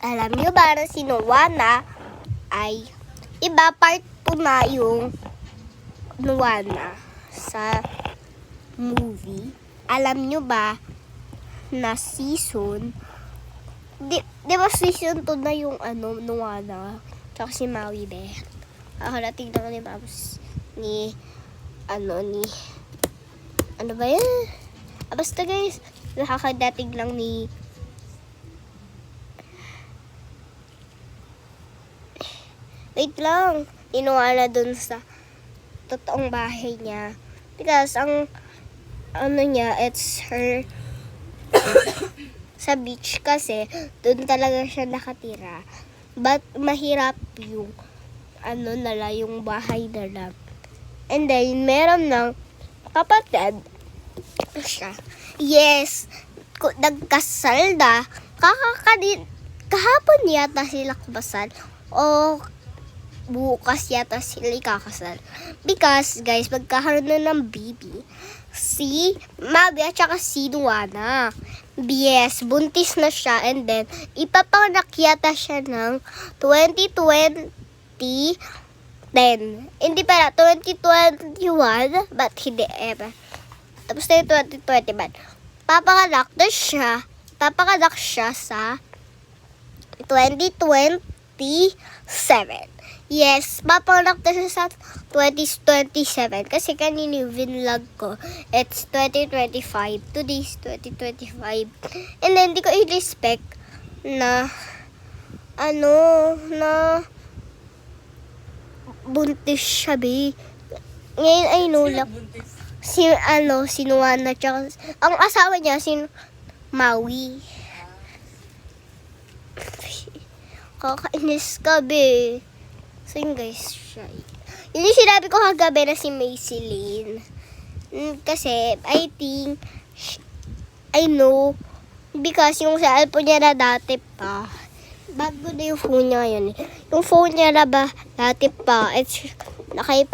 Alam nyo ba na si Nuwana ay iba part po na yung Nuwana sa movie? Alam nyo ba na season, di ba season 2 na yung Nuwana tsaka si Maui be? Ako na tignan ko ni Mams ano ba yan? Basta guys, nakakadating lang ni wait lang, inuwala dun sa totoong bahay niya. Because ang niya, it's her sa beach kasi dun talaga siya nakatira. But mahirap yung yung bahay nila. And then meron ng kapatid siya. Yes, nagkasal na. Kahapon yata sila kasal. O bukas yata sila ikakasal. Because, guys, magkakaroon na ng baby si Maui at saka si Nuwana. Yes, buntis na siya. And then, ipapanganak yata siya ng 2010. Hindi pala, 2021. But hindi ever. Tapos na yung 2021. Papanganak siya sa 2027. Yes, papanganak na siya sa 2027. Kasi kanina yung vinlog ko, it's 2025. Today's 2025. And then, di ko i-respect na na buntis siya, be. Ngayon ay nulak. Si Nuwana, tsaka, ang asawa niya, si Maui. Kakainis ka, be. So yun guys, siya. Yun yung sinabi ko kagabi na si Macy Lane. Kasi, I know, because yung cellphone niya na dati pa, bago na yung phone niya yun. Yung phone niya na ba dati pa, it's na kay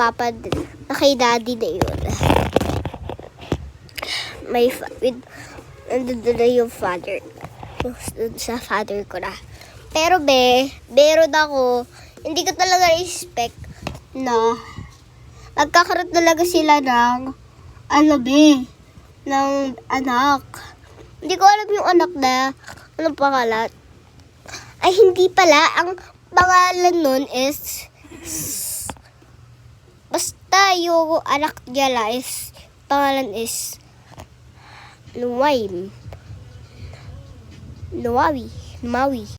daddy na yun. Nandun na yung father. Sa father ko na. Pero meron ako, hindi ko talaga respect na magkakaroon talaga sila ng ng anak. Hindi ko alam yung anak na anong pangalan. Ay, hindi pala. Ang pangalan nun is basta yung anak niya is pangalan is Nuwawi.